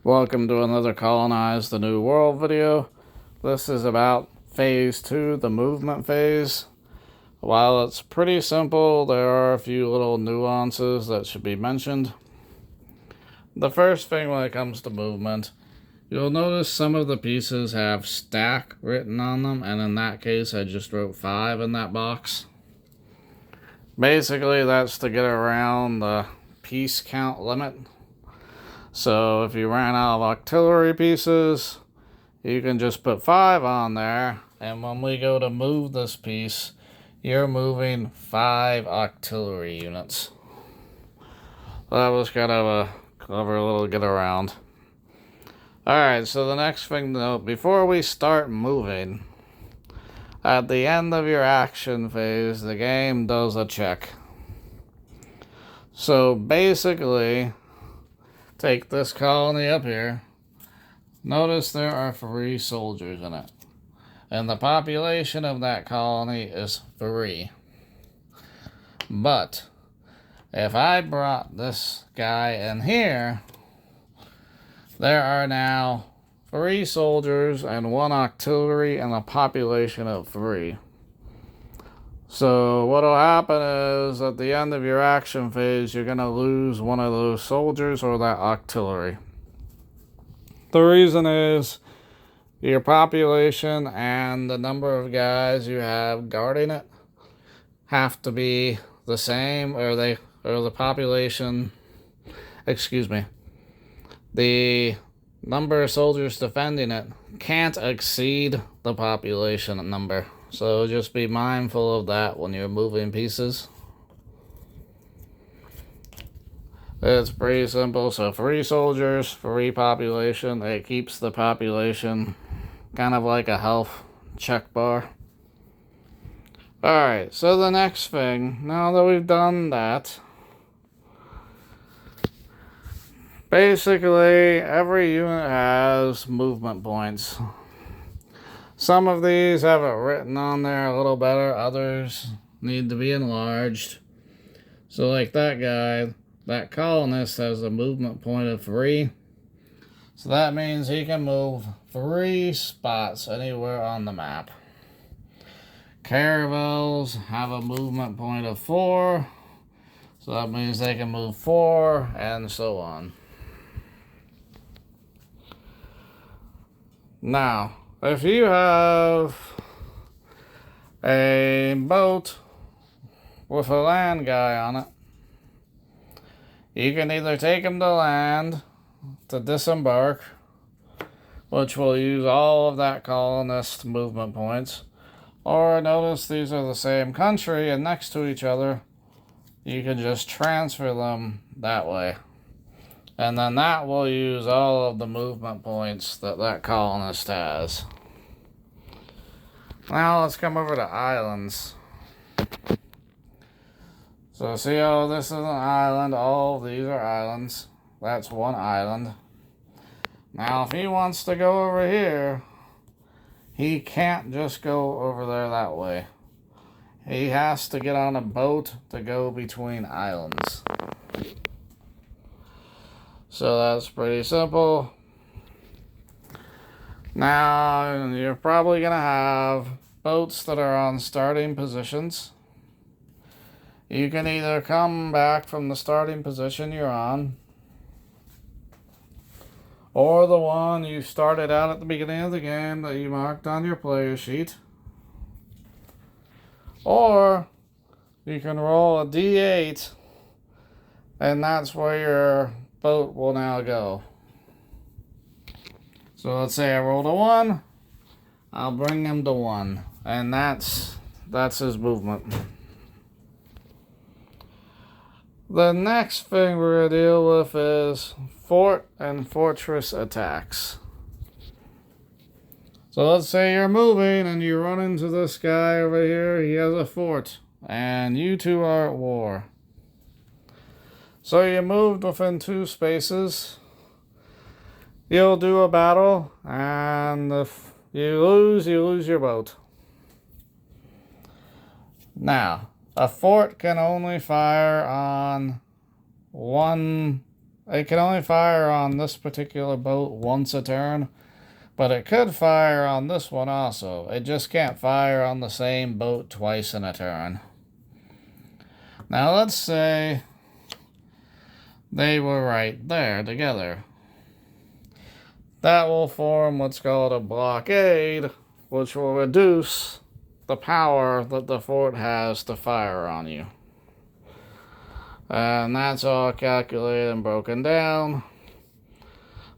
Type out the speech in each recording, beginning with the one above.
Welcome to another Colonize the New World video. This is about Phase 2, the movement phase. While it's pretty simple, there are a few little nuances that should be mentioned. The first thing when it comes to movement, you'll notice some of the pieces have stack written on them, and in that case I just wrote 5 in that box. Basically that's to get around the piece count limit. So if you ran out of artillery pieces, you can just put 5 on there, and when we go to move this piece, you're moving 5 artillery units. That was kind of a clever little get around. Alright, so the next thing to note, before we start moving, at the end of your action phase, the game does a check. So basically, take this colony up here. Notice there are 3 soldiers in it. And the population of that colony is 3. But if I brought this guy in here, there are now 3 soldiers and 1 artillery and a population of 3. So what'll happen is at the end of your action phase, you're going to lose one of those soldiers or that artillery. The reason is your population and the number of guys you have guarding it have to be the same, or the population, the number of soldiers defending it can't exceed the population number. So just be mindful of that when you're moving pieces. It's pretty simple. So 3 soldiers, 3 population. It keeps the population kind of like a health check bar. Alright, so the next thing, now that we've done that, basically every unit has movement points. Some of these have it written on there a little better, others need to be enlarged. So like that guy, that colonist has a movement point of 3. So that means he can move 3 spots anywhere on the map. Caravels have a movement point of 4. So that means they can move 4 and so on. Now, if you have a boat with a land guy on it, you can either take him to land to disembark, which will use all of that colonist movement points, or notice these are the same country and next to each other, you can just transfer them that way. And then that will use all of the movement points that that colonist has. Now let's come over to islands. So see how this is an island, all of these are islands. That's 1 island. Now if he wants to go over here, he can't just go over there that way. He has to get on a boat to go between islands. So that's pretty simple. Now, you're probably going to have boats that are on starting positions. You can either come back from the starting position you're on, or the one you started out at the beginning of the game that you marked on your player sheet. Or you can roll a D8, and that's where your boat will now go. So let's say I rolled a 1, I'll bring him to 1, and that's his movement. The next thing we're going to deal with is fort and fortress attacks. So let's say you're moving and you run into this guy over here, he has a fort, and you two are at war. So you moved within 2 spaces. You'll do a battle, and if you lose your boat. Now, a fort can only fire on 1 it can only fire on this particular boat once a turn, but it could fire on this one also. It just can't fire on the same boat twice in a turn. Now let's say they were right there together. That will form what's called a blockade, which will reduce the power that the fort has to fire on you. And that's all calculated and broken down.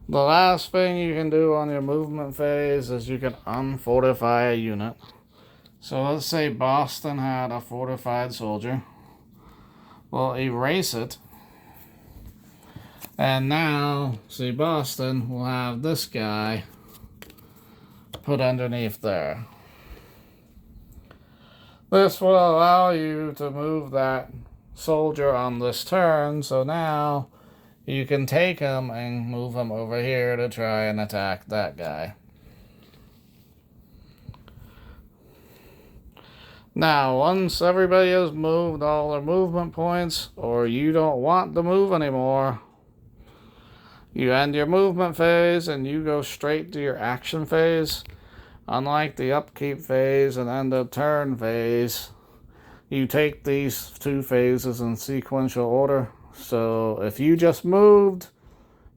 The last thing you can do on your movement phase is you can unfortify a unit. So let's say Boston had a fortified soldier. We'll erase it. And now, see, Boston will have this guy put underneath there. This will allow you to move that soldier on this turn, so now you can take him and move him over here to try and attack that guy. Now, once everybody has moved all their movement points, or you don't want to move anymore, you end your movement phase and you go straight to your action phase. Unlike the upkeep phase and end of turn phase, you take these two phases in sequential order. So if you just moved,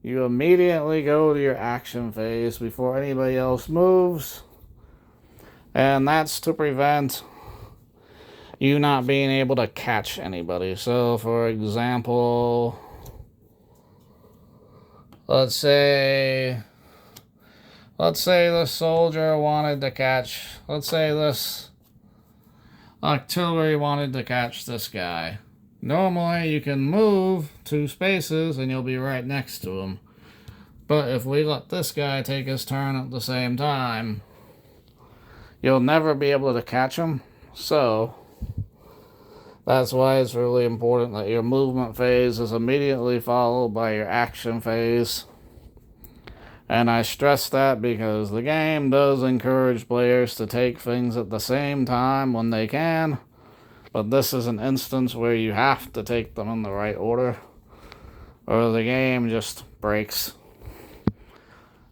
you immediately go to your action phase before anybody else moves. And that's to prevent you not being able to catch anybody. So for example, let's say the soldier wanted to catch, let's say this artillery wanted to catch this guy. Normally you can move 2 spaces and you'll be right next to him. But if we let this guy take his turn at the same time, you'll never be able to catch him. So that's why it's really important that your movement phase is immediately followed by your action phase. And I stress that because the game does encourage players to take things at the same time when they can. But this is an instance where you have to take them in the right order, or the game just breaks.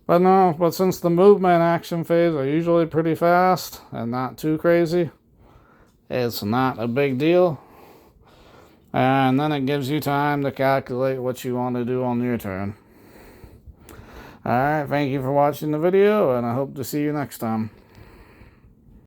But since the movement and action phase are usually pretty fast and not too crazy, it's not a big deal. And then it gives you time to calculate what you want to do on your turn. Alright, thank you for watching the video, and I hope to see you next time.